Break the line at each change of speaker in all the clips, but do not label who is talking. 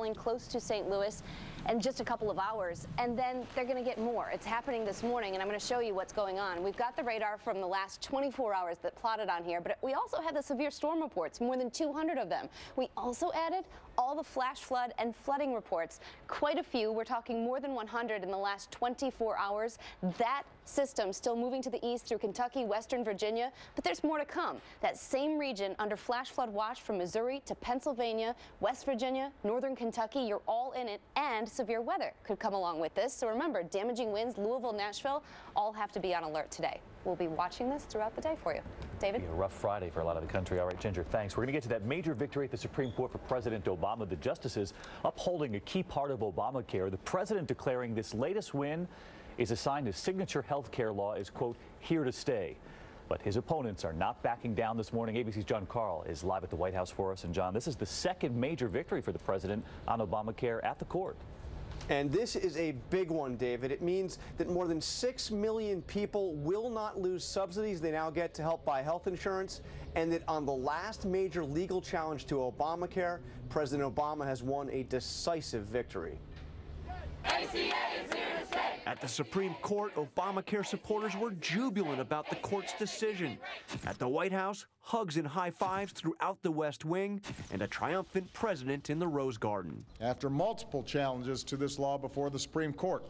falling close to St. Louis in just a couple of hours, and then they're going to get more. It's happening this morning, and I'm going to show you what's going on. We've got the radar from the last 24 hours that plotted on here, but we also had the severe storm reports, more than 200 of them. We also added all the flash flood and flooding reports, quite a few. We're talking more than 100 in the last 24 hours. That system still moving to the east through Kentucky, western Virginia, but there's more to come. That same region under flash flood watch from Missouri to Pennsylvania, West Virginia, northern Kentucky, you're all in it, and severe weather could come along with this. So remember, damaging winds, Louisville, Nashville, all have to be on alert today. We'll be watching this throughout the day for you. David?
A rough Friday for a lot of the country. All right, Ginger, thanks. We're going to get to that major victory at the Supreme Court for President Obama. The justices upholding a key part of Obamacare. The president declaring this latest win is a sign his signature health care law is, quote, here to stay. But his opponents are not backing down this morning. ABC's John Carl is live at the White House for us. And John, this is the second major victory for the president on Obamacare at the court.
And this is a big one, David. It means that more than 6 million people will not lose subsidies they now get to help buy health insurance, and that on the last major legal challenge to Obamacare, President Obama has won a decisive victory.
ACA is here to stay.
At the Supreme Court, Obamacare supporters were jubilant about the court's decision. At the White House, hugs and high fives throughout the West Wing, and a triumphant president in the Rose Garden.
After multiple challenges to this law before the Supreme Court,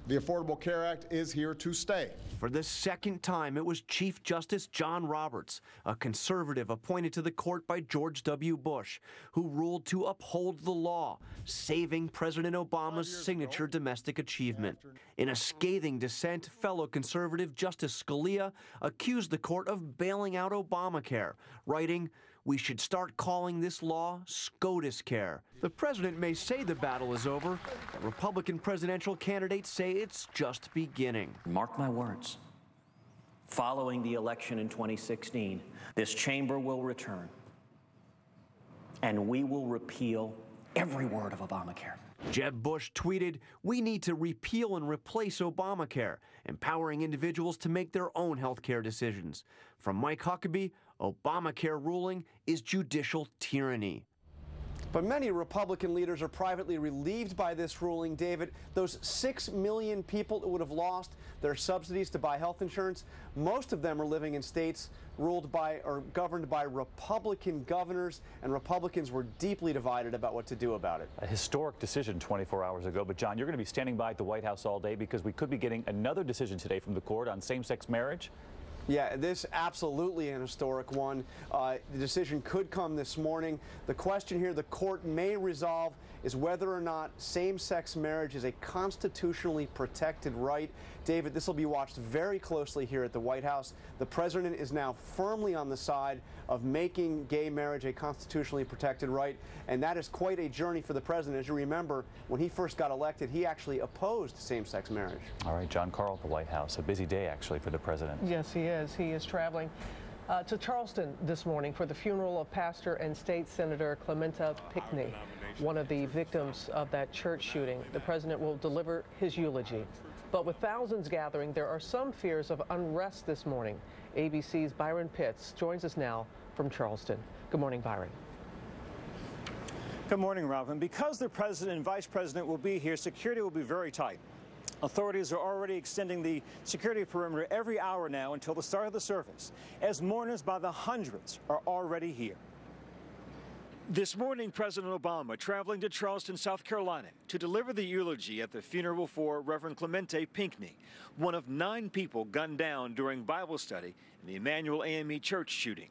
the Affordable Care Act is here to stay.
For the second time, it was Chief Justice John Roberts, a conservative appointed to the court by George W. Bush, who ruled to uphold the law, saving President Obama's signature domestic achievement. In a scathing dissent, fellow conservative Justice Scalia accused the court of bailing out Obamacare, writing, "We should start calling this law SCOTUS care." The president may say the battle is over, but Republican presidential candidates say it's just beginning.
Mark my words. Following the election in 2016, this chamber will return, and we will repeal every word of Obamacare.
Jeb Bush tweeted, "We need to repeal and replace Obamacare, empowering individuals to make their own health care decisions." From Mike Huckabee, Obamacare ruling is judicial tyranny.
But many Republican leaders are privately relieved by this ruling, David. Those 6 million people that would have lost their subsidies to buy health insurance, most of them are living in states ruled by or governed by Republican governors, and Republicans were deeply divided about what to do about it.
A historic decision 24 hours ago. But, John, you're going to be standing by at the White House all day because we could be getting another decision today from the court on same-sex marriage.
Yeah, this absolutely an historic one. The decision could come this morning. The question here the court may resolve is whether or not same-sex marriage is a constitutionally protected right. David, this will be watched very closely here at the White House. The president is now firmly on the side of making gay marriage a constitutionally protected right, and that is quite a journey for the president. As you remember, when he first got elected, he actually opposed same-sex marriage.
All right, John Carl at the White House. A busy day, actually, for the president.
Yes, he is. He is traveling to Charleston this morning for the funeral of pastor and state senator Clementa Pinckney, one of the victims of that church shooting. The president will deliver his eulogy. But with thousands gathering, there are some fears of unrest this morning. ABC's Byron Pitts joins us now from Charleston. Good morning, Byron.
Good morning, Robin. Because the president and vice president will be here, security will be very tight. Authorities are already extending the security perimeter every hour now until the start of the service, as mourners by the hundreds are already here. This morning, President Obama traveling to Charleston, South Carolina, to deliver the eulogy at the funeral for Reverend Clementa Pinckney, one of 9 people gunned down during Bible study in the Emmanuel AME church shooting.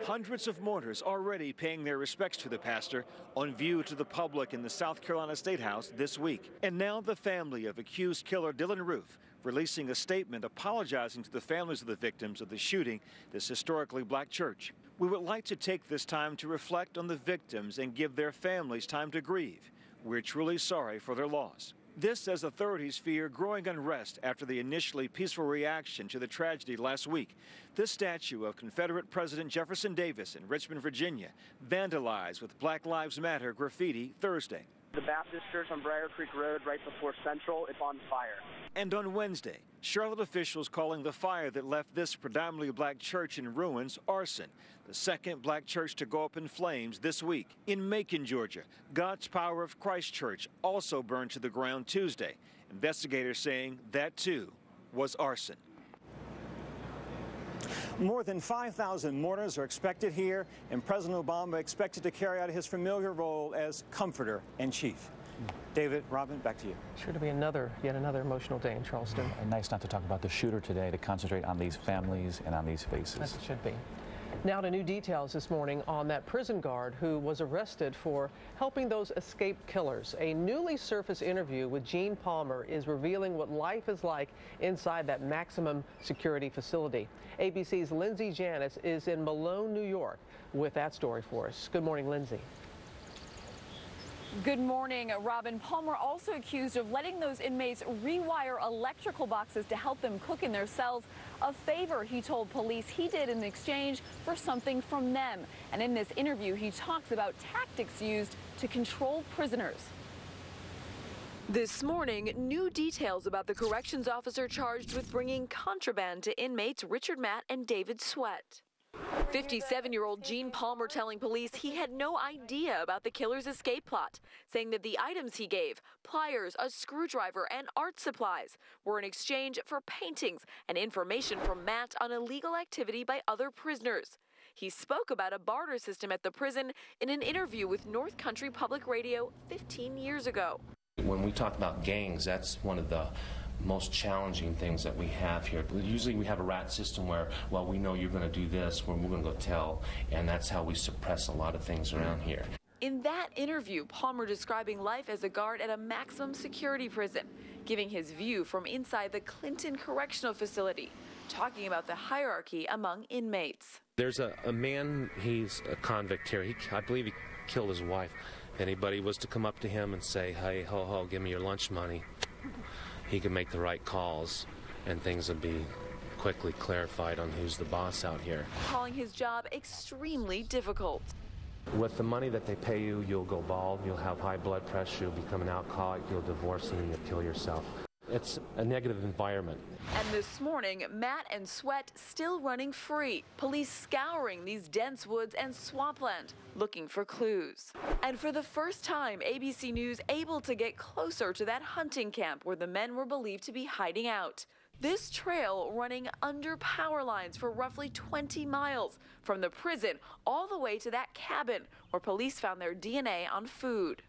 Hundreds of mourners already paying their respects to the pastor on view to the public in the South Carolina State House this week. And now the family of accused killer Dylan Roof releasing a statement apologizing to the families of the victims of the shooting this historically black church. We would like to take this time to reflect on the victims and give their families time to grieve. We're truly sorry for their loss. This as authorities fear growing unrest after the initially peaceful reaction to the tragedy last week. This statue of Confederate President Jefferson Davis in Richmond, Virginia, vandalized with Black Lives Matter graffiti Thursday.
the Baptist Church on Briar Creek Road right before Central. It's on fire.
And on Wednesday, Charlotte officials calling the fire that left this predominantly black church in ruins arson, the second black church to go up in flames this week. In Macon, Georgia, God's Power of Christ Church also burned to the ground Tuesday. Investigators saying that, too, was arson.
More than 5,000 mourners are expected here, and President Obama expected to carry out his familiar role as comforter and chief. David, Robin, back to you.
Sure to be yet another emotional day in Charleston.
And nice not to talk about the shooter today, to concentrate on these families and on these faces.
As it should be. Now to new details this morning on that prison guard who was arrested for helping those escaped killers. A newly surfaced interview with Gene Palmer is revealing what life is like inside that maximum security facility. ABC's Lindsay Janis is in Malone, New York with that story for us. Good morning, Lindsay.
Good morning, Robin. Palmer also accused of letting those inmates rewire electrical boxes to help them cook in their cells, a favor he told police he did in exchange for something from them. And in this interview, he talks about tactics used to control prisoners. This morning, new details about the corrections officer charged with bringing contraband to inmates Richard Matt and David Sweat. 57-year-old Gene Palmer telling police he had no idea about the killer's escape plot, saying that the items he gave, pliers, a screwdriver, and art supplies, were in exchange for paintings and information from Matt on illegal activity by other prisoners. He spoke about a barter system at the prison in an interview with North Country Public Radio 15 years ago.
When we talk about gangs, that's one of the most challenging things that we have here. Usually we have a rat system where, well, we know you're going to do this, we're going to go tell, and that's how we suppress a lot of things around here.
In that interview, Palmer describing life as a guard at a maximum security prison, giving his view from inside the Clinton Correctional Facility, talking about the hierarchy among inmates.
There's a man, he's a convict here. I believe he killed his wife. If anybody was to come up to him and say, hey, ho, ho, give me your lunch money, he could make the right calls and things would be quickly clarified on who's the boss out here.
Calling his job extremely difficult.
With the money that they pay you, you'll go bald, you'll have high blood pressure, you'll become an alcoholic, you'll divorce and you'll kill yourself. It's a negative environment.
And this morning, Matt and Sweat still running free. Police scouring these dense woods and swampland, looking for clues. And for the first time, ABC News able to get closer to that hunting camp where the men were believed to be hiding out. This trail running under power lines for roughly 20 miles from the prison all the way to that cabin where police found their DNA on food.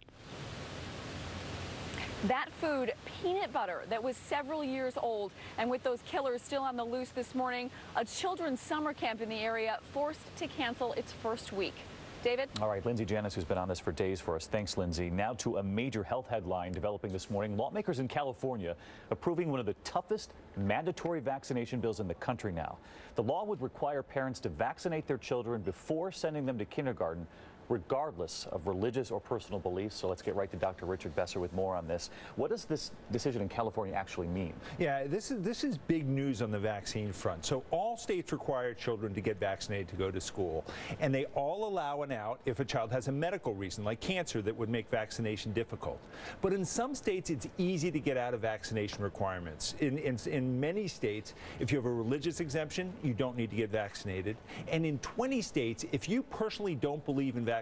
That food, peanut butter, that was several years old. And with those killers still on the loose this morning, a children's summer camp in the area forced to cancel its first week. David?
All right, Lindsay Janis, who's been on this for days for us. Thanks, Lindsay. Now to a major health headline developing this morning. Lawmakers in California approving one of the toughest mandatory vaccination bills in the country now. The law would require parents to vaccinate their children before sending them to kindergarten, regardless of religious or personal beliefs. So let's get right to Dr. Richard Besser with more on this. What does this decision in California actually mean?
Yeah, this is big news on the vaccine front. So all states require children to get vaccinated to go to school, and they all allow an out if a child has a medical reason like cancer that would make vaccination difficult. But in some states, it's easy to get out of vaccination requirements. In many states, if you have a religious exemption, you don't need to get vaccinated. And in 20 states, if you personally don't believe in vaccination,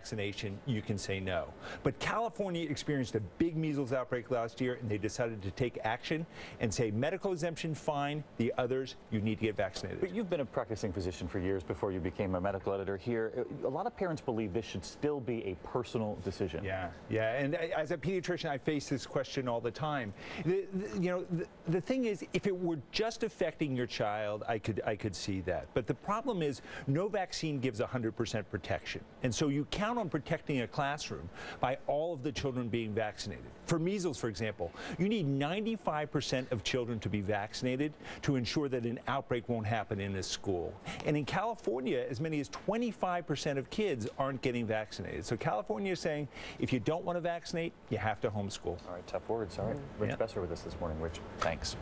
you can say no. But California experienced a big measles outbreak last year, and they decided to take action and say medical exemption, fine. The others, you need to get vaccinated.
But you've been a practicing physician for years before you became a medical editor here. A lot of parents believe this should still be a personal decision.
Yeah. And as a pediatrician, I face this question all the time. The thing is, if it were just affecting your child, I could see that. But the problem is, no vaccine gives 100% protection, and so you count on protecting a classroom by all of the children being vaccinated. For measles, for example, you need 95% of children to be vaccinated to ensure that an outbreak won't happen in a school. And in California, as many as 25% of kids aren't getting vaccinated. So California is saying, if you don't want to vaccinate, you have to homeschool.
All right, tough words. All right, Rich Besser with us this morning. Rich, thanks.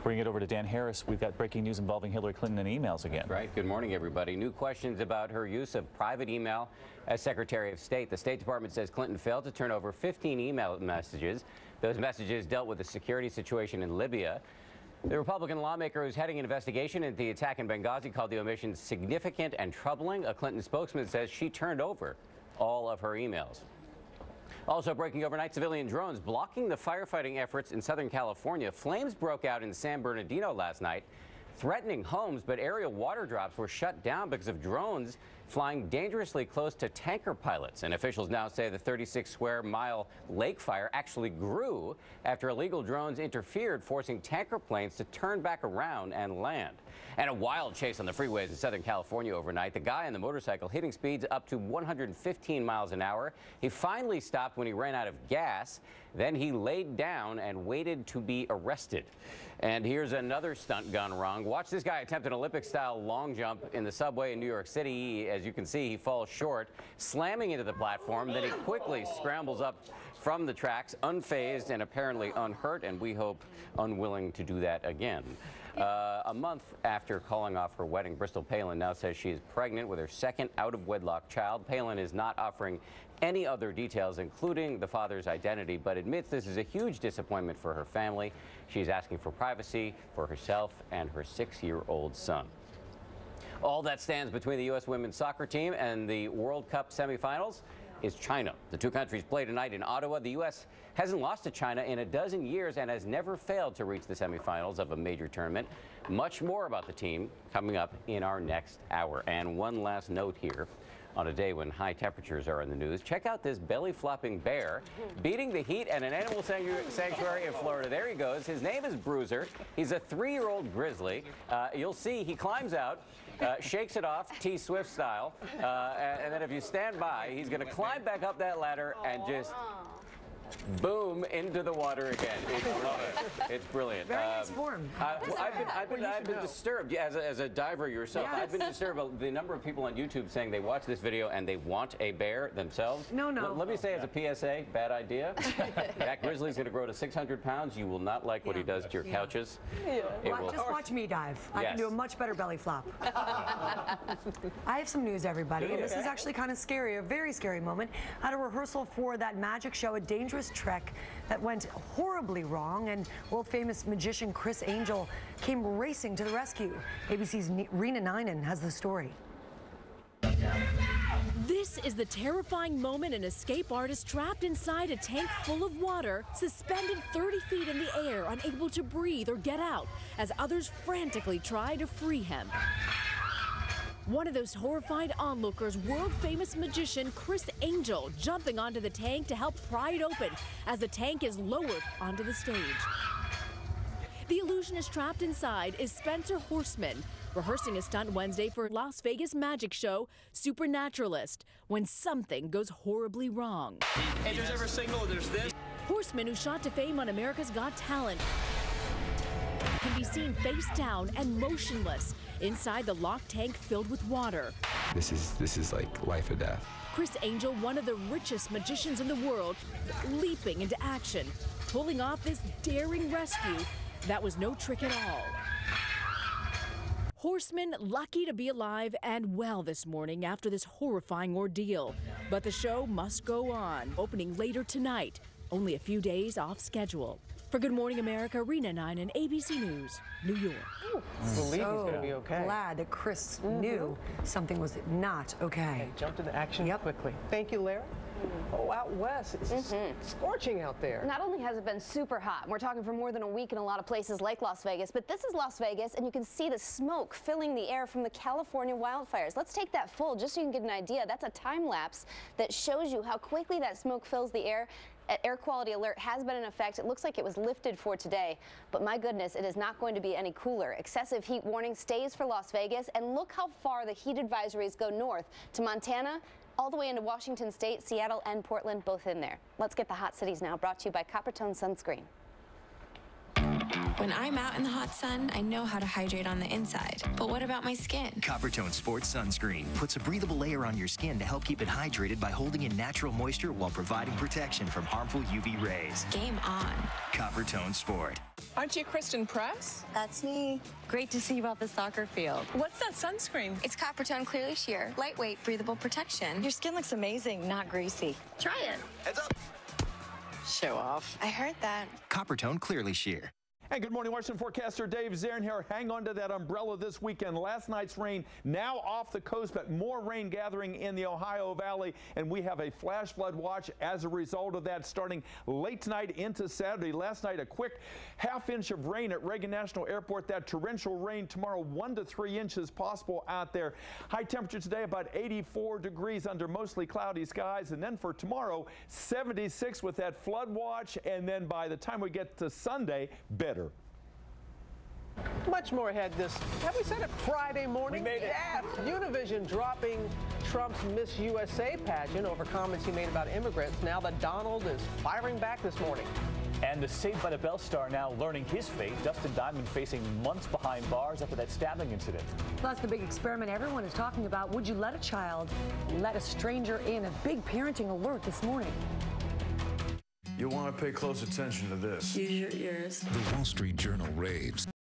Bring it over to Dan Harris. We've got breaking news involving Hillary Clinton and emails again.
Right. Good morning, everybody. New questions about her use of private email as Secretary Secretary of State. The State Department says Clinton failed to turn over 15 email messages. Those messages dealt with the security situation in Libya. The Republican lawmaker who's heading an investigation into the attack in Benghazi called the omission significant and troubling. A Clinton spokesman says she turned over all of her emails. Also breaking overnight, civilian drones blocking the firefighting efforts in Southern California. Flames broke out in San Bernardino last night, threatening homes, but aerial water drops were shut down because of drones flying dangerously close to tanker pilots. And officials now say the 36-square-mile lake fire actually grew after illegal drones interfered, forcing tanker planes to turn back around and land. And a wild chase on the freeways in Southern California overnight. The guy on the motorcycle hitting speeds up to 115 miles an hour. He finally stopped when he ran out of gas. Then he laid down and waited to be arrested. And here's another stunt gone wrong. Watch this guy attempt an Olympic-style long jump in the subway in New York City. As you can see, he falls short, slamming into the platform. Then he quickly scrambles up from the tracks, unfazed and apparently unhurt, and we hope unwilling to do that again. A month after calling off her wedding, Bristol Palin now says she is pregnant with her second out-of-wedlock child. Palin is not offering any other details, including the father's identity, but admits this is a huge disappointment for her family. She's asking for privacy for herself and her 6-year-old son. All that stands between the U.S. women's soccer team and the World Cup semifinals is China. The two countries play tonight in Ottawa. The U.S. hasn't lost to China in a dozen years and has never failed to reach the semifinals of a major tournament. Much more about the team coming up in our next hour. And one last note here. On a day when high temperatures are in the news, check out this belly-flopping bear beating the heat at an animal sanctuary in Florida. There he goes. His name is Bruiser. He's a 3-year-old grizzly. You'll see he climbs out, shakes it off, T Swift style, and then if you stand by, he's going to climb back up that ladder and just boom into the water again. It's brilliant.
Very nice form.
I've been disturbed as a diver yourself. Yes. I've been disturbed about the number of people on YouTube saying they watch this video and they want a bear themselves.
No.
Let me say as a PSA, bad idea. That grizzly's going to grow to 600 pounds. You will not like what he does to your couches.
Just watch me dive. I can do a much better belly flop. I have some news, everybody. And this is actually kind of scary, a very scary moment. At a rehearsal for that magic show, a dangerous trek that went horribly wrong, and world-famous magician Chris Angel came racing to the rescue. ABC's Rena Ninan has the story.
This is the terrifying moment an escape artist trapped inside a tank full of water, suspended 30 feet in the air, unable to breathe or get out, as others frantically try to free him. One of those horrified onlookers, world-famous magician Chris Angel, jumping onto the tank to help pry it open as the tank is lowered onto the stage. The illusionist trapped inside is Spencer Horseman, rehearsing a stunt Wednesday for Las Vegas magic show Supernaturalist, when something goes horribly wrong.
Hey, there's every signal, there's this.
Horseman, who shot to fame on America's Got Talent, can be seen face down and motionless inside the locked tank filled with water.
This is like life or death.
Chris Angel, one of the richest magicians in the world, leaping into action, pulling off this daring rescue that was no trick at all. Horseman lucky to be alive and well this morning after this horrifying ordeal. But the show must go on, opening later tonight, only a few days off schedule. For Good Morning America, Rena Ninan, ABC News, New York.
Believe he's going to be okay.
Glad that Chris knew something was not okay.
And jumped into action quickly. Thank you, Lara. Oh, out west, it's scorching out there.
Not only has it been super hot, we're talking for more than a week in a lot of places like Las Vegas, but this is Las Vegas, and you can see the smoke filling the air from the California wildfires. Let's take that full just so you can get an idea. That's a time lapse that shows you how quickly that smoke fills the air. Air quality alert has been in effect. It looks like it was lifted for today, but my goodness, it is not going to be any cooler. Excessive heat warning stays for Las Vegas, and look how far the heat advisories go north to Montana, all the way into Washington State, Seattle, and Portland, both in there. Let's get the hot cities now, brought to you by Coppertone Sunscreen.
When I'm out in the hot sun, I know how to hydrate on the inside. But what about my skin?
Coppertone Sport Sunscreen puts a breathable layer on your skin to help keep it hydrated by holding in natural moisture while providing protection from harmful UV rays.
Game on.
Coppertone Sport.
Aren't you Kristen Press?
That's me. Great to see you about the soccer field.
What's that sunscreen?
It's Coppertone Clearly Sheer. Lightweight, breathable protection.
Your skin looks amazing, not greasy.
Try it.
Heads up.
Show off.
I heard that.
Coppertone Clearly Sheer.
And good morning, Washington forecaster Dave Zarin here. Hang on to that umbrella this weekend. Last night's rain now off the coast, but more rain gathering in the Ohio Valley. And we have a flash flood watch as a result of that starting late tonight into Saturday. Last night, a quick half-inch of rain at Reagan National Airport. That torrential rain tomorrow, 1 to 3 inches possible out there. High temperature today about 84 degrees under mostly cloudy skies. And then for tomorrow, 76 with that flood watch. And then by the time we get to Sunday, better.
Much more ahead this, have we said it, Friday morning?
We made it.
Yes. Univision dropping Trump's Miss USA pageant over comments he made about immigrants. Now that Donald is firing back this morning.
And the Saved by the Bell star now learning his fate. Dustin Diamond facing months behind bars after that stabbing incident.
Plus, the big experiment everyone is talking about. Would you let a child let a stranger in? A big parenting alert this morning.
You'll want to pay close attention to this.
Use your ears.
The Wall Street Journal raves.